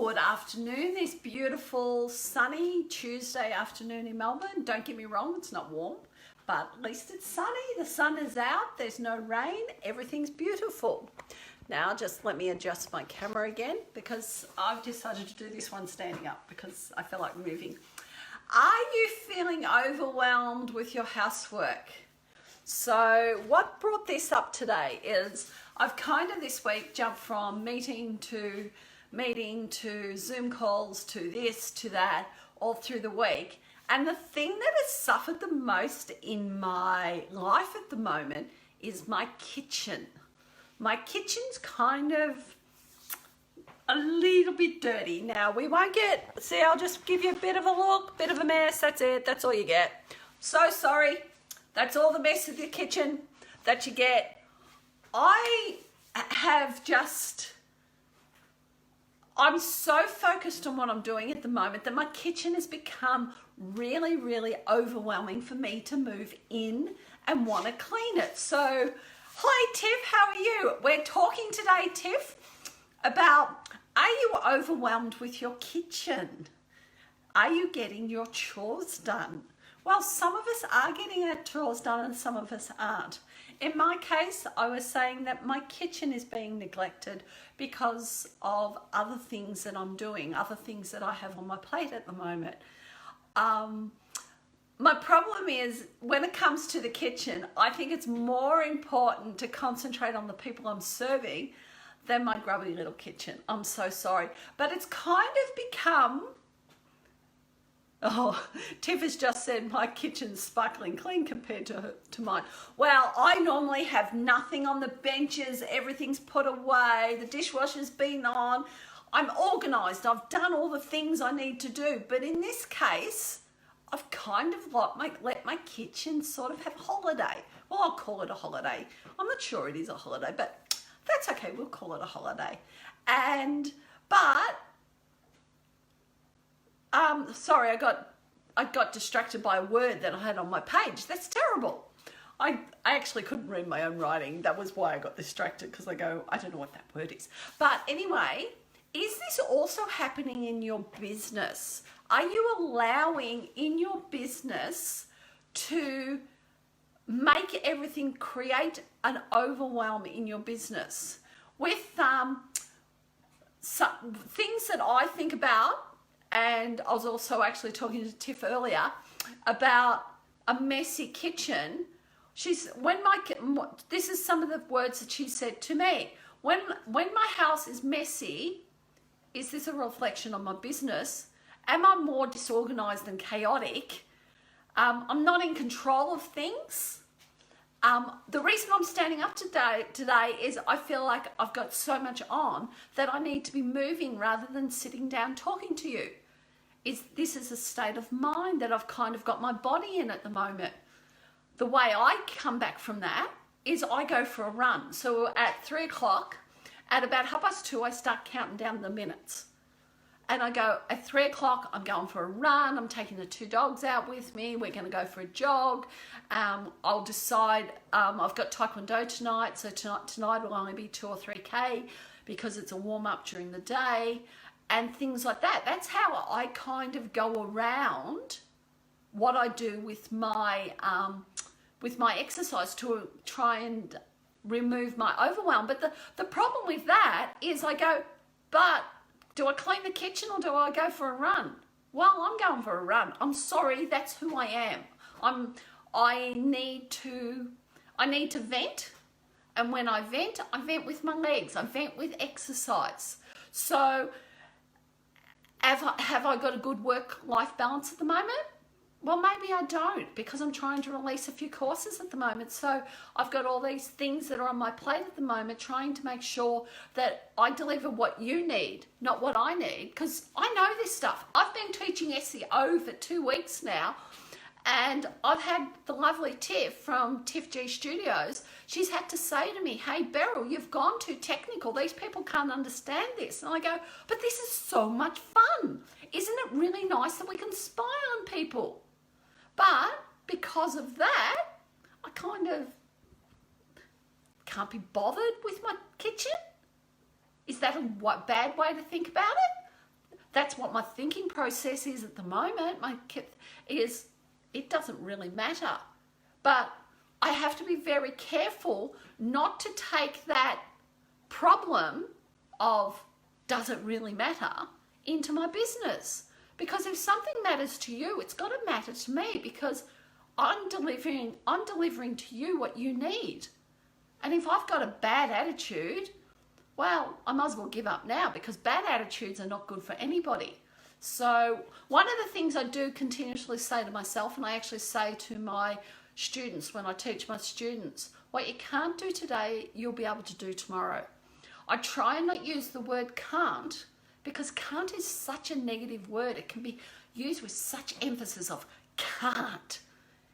Good afternoon, this beautiful sunny Tuesday afternoon in Melbourne. Don't get me wrong, it's not warm, but at least it's sunny. The sun is out, there's no rain, everything's beautiful. Now just let me adjust my camera again because I've decided to do this one standing up because I feel like moving. Are you feeling overwhelmed with your housework? So what brought this up today is I've kind of this week jumped from meeting to Zoom calls to this to that all through the week, and the thing that has suffered the most in my life at the moment is my kitchen. My kitchen's kind of a little bit dirty. Now we won't get, see, I'll just give you a bit of a look, bit of a mess, that's it, that's all you get. So sorry, that's all the mess of your kitchen that you get. I'm so focused on what I'm doing at the moment that my kitchen has become really, really overwhelming for me to move in and want to clean it. So, hi Tiff, how are you? We're talking today, Tiff, about, are you overwhelmed with your kitchen? Are you getting your chores done? Well, some of us are getting our chores done and some of us aren't. In my case, I was saying that my kitchen is being neglected because of other things that I'm doing, other things that I have on my plate at the moment. My problem is when it comes to the kitchen, I think it's more important to concentrate on the people I'm serving than my grubby little kitchen. I'm so sorry. But it's kind of become, oh, Tiff has just said my kitchen's sparkling clean compared to mine. Well, I normally have nothing on the benches. Everything's put away. The dishwasher's been on. I'm organised. I've done all the things I need to do. But in this case, I've kind of let my kitchen sort of have a holiday. Well, I'll call it a holiday. I'm not sure it is a holiday, but that's okay. We'll call it a holiday. Sorry, I got distracted by a word that I had on my page. That's terrible. I actually couldn't read my own writing. That was why I got distracted, because I don't know what that word is. But anyway, is this also happening in your business? Are you allowing in your business to make everything create an overwhelm in your business with some things that I think about? And I was also actually talking to Tiff earlier about a messy kitchen. This is some of the words that she said to me. When my house is messy, is this a reflection on my business? Am I more disorganized and chaotic? I'm not in control of things. The reason I'm standing up today is I feel like I've got so much on that I need to be moving rather than sitting down talking to you. This is a state of mind that I've kind of got my body in at the moment. The way I come back from that is I go for a run. So at 3 o'clock, at about 2:30, I start counting down the minutes. And I go, at 3 o'clock, I'm going for a run. I'm taking the 2 dogs out with me. We're going to go for a jog. I'll decide, I've got Taekwondo tonight. So tonight will only be 2 or 3K because it's a warm up during the day and things like that. That's how I kind of go around what I do with my exercise to try and remove my overwhelm. But the problem with that is I go, but do I clean the kitchen or do I go for a run? Well, I'm going for a run. I'm sorry, that's who I am. I need to vent, and when I vent with my legs. I vent with exercise. So have I got a good work-life balance at the moment? Well, maybe I don't, because I'm trying to release a few courses at the moment. So I've got all these things that are on my plate at the moment, trying to make sure that I deliver what you need, not what I need, because I know this stuff. I've been teaching SEO for 2 weeks now, and I've had the lovely Tiff from Tiff G Studios. She's had to say to me, hey, Beryl, you've gone too technical. These people can't understand this. And I go, but this is so much fun. Isn't it really nice that we can spy on people? But because of that, I kind of can't be bothered with my kitchen. Is that a bad way to think about it? that's what my thinking process is at the moment. It doesn't really matter. But I have to be very careful not to take that problem of does it really matter into my business. Because if something matters to you, it's got to matter to me, because I'm delivering to you what you need. And if I've got a bad attitude, well, I might as well give up now, because bad attitudes are not good for anybody. So one of the things I do continuously say to myself, and I actually say to my students when I teach my students, what you can't do today, you'll be able to do tomorrow. I try and not use the word can't, because can't is such a negative word. It can be used with such emphasis of can't.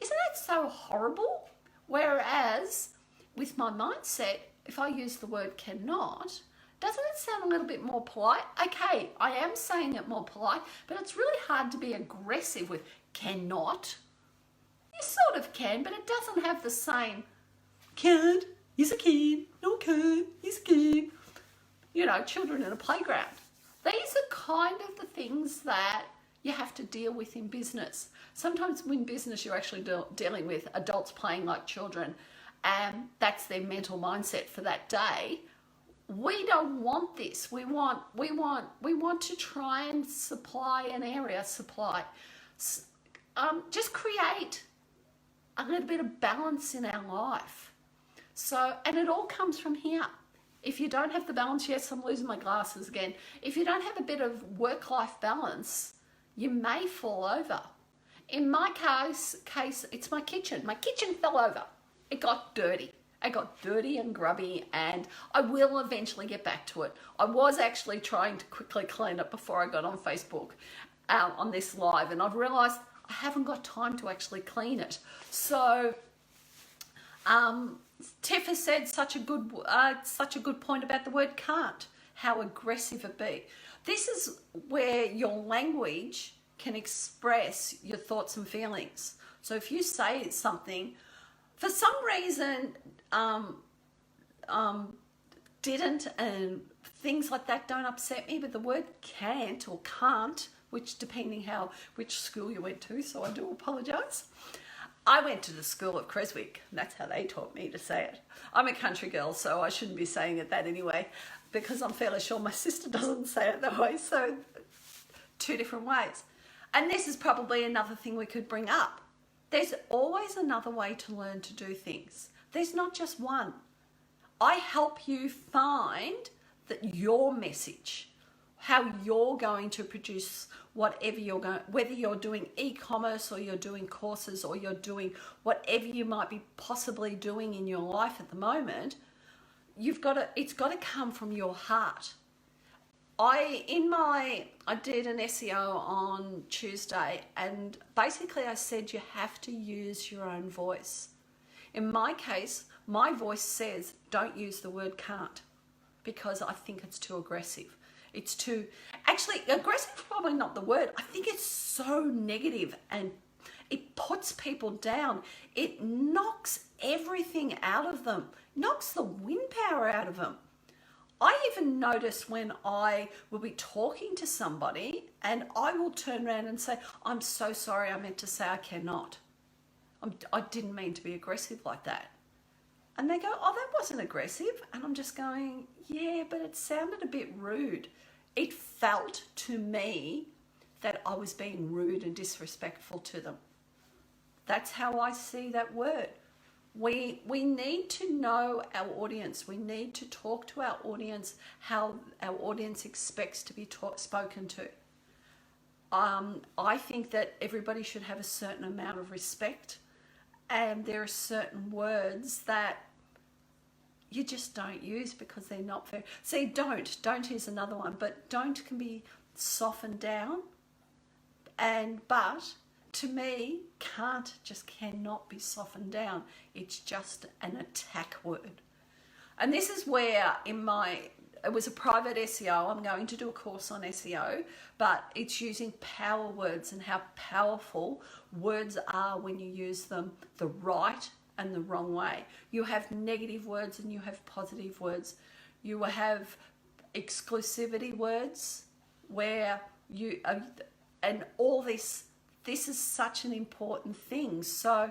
Isn't that so horrible? Whereas with my mindset, if I use the word cannot, doesn't it sound a little bit more polite? Okay, I am saying it more polite, but it's really hard to be aggressive with cannot. You sort of can, but it doesn't have the same can't, yes I can, no can't, yes I can. You know, children in a playground. These are kind of the things that you have to deal with in business. Sometimes in business you're actually dealing with adults playing like children, and that's their mental mindset for that day. We don't want this. We want to try and supply an area, just create a little bit of balance in our life. So, and it all comes from here. If you don't have the balance, yes, I'm losing my glasses again. If you don't have a bit of work-life balance, you may fall over. In my case, it's my kitchen. My kitchen fell over. It got dirty. It got dirty and grubby, and I will eventually get back to it. I was actually trying to quickly clean it before I got on Facebook on this live, and I've realised I haven't got time to actually clean it. So, Tiff has said such a good point about the word can't, how aggressive it be. This is where your language can express your thoughts and feelings. So if you say something, for some reason, didn't, and things like that don't upset me, but the word can't or can't, which depending which school you went to, so I do apologise. I went to the school of Creswick, and that's how they taught me to say it. I'm a country girl, so I shouldn't be saying it that anyway, because I'm fairly sure my sister doesn't say it that way, so two different ways. And this is probably another thing we could bring up. There's always another way to learn to do things. There's not just one. I help you find that your message, how you're going to produce whatever whether you're doing e-commerce or you're doing courses or you're doing whatever you might be possibly doing in your life at the moment, it's got to come from your heart. I did an SEO on Tuesday, and basically I said you have to use your own voice. In my case, my voice says don't use the word can't, because I think it's too aggressive. It's too, actually, aggressive is probably not the word. I think it's so negative and it puts people down. It knocks everything out of them, knocks the wind power out of them. I even notice when I will be talking to somebody and I will turn around and say, I'm so sorry, I meant to say I cannot. I didn't mean to be aggressive like that. And they go, oh, that wasn't aggressive. And I'm just going, yeah, but it sounded a bit rude. It felt to me that I was being rude and disrespectful to them. That's how I see that word. We need to know our audience. We need to talk to our audience how our audience expects to be spoken to. I think that everybody should have a certain amount of respect, and there are certain words that you just don't use because they're not fair. See, don't is another one, but don't can be softened down, but to me, can't just cannot be softened down. It's just an attack word. And this is where it was a private SEO. I'm going to do a course on SEO, but it's using power words and how powerful words are when you use them the right and the wrong way. You have negative words and you have positive words. You have exclusivity words where and all this is such an important thing. So,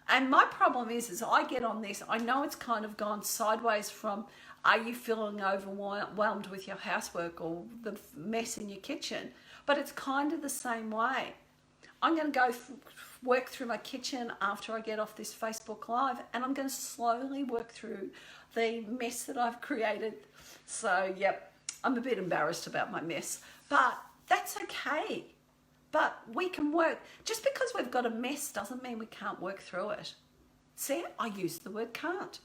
and my problem is I get on this, I know it's kind of gone sideways from, are you feeling overwhelmed with your housework or the mess in your kitchen? But it's kind of the same way. I'm going to go work through my kitchen after I get off this Facebook Live, and I'm going to slowly work through the mess that I've created. So, yep, I'm a bit embarrassed about my mess, but that's okay. But we can work. Just because we've got a mess doesn't mean we can't work through it. See, I used the word can't.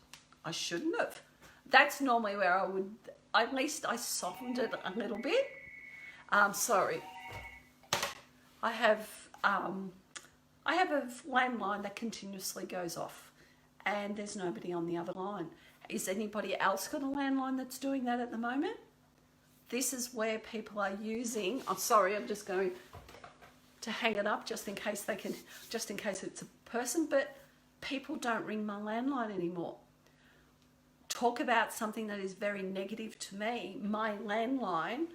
I shouldn't have. That's normally where I would, at least I softened it a little bit. Sorry. I have a landline that continuously goes off and there's nobody on the other line. Is anybody else got a landline that's doing that at the moment? This is where people are using, I'm sorry, I'm just going to hang it up just in case it's a person, but people don't ring my landline anymore. Talk about something that is very negative to me. My landline,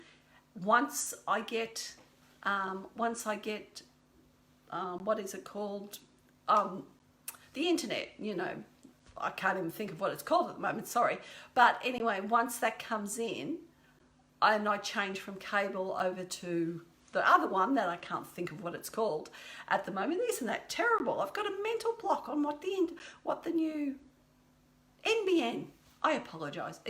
once I get what is it called? The internet, you know, I can't even think of what it's called at the moment, sorry. But anyway, once that comes in, and I change from cable over to the other one that I can't think of what it's called at the moment. Isn't that terrible? I've got a mental block on what the new NBN. I apologise. It's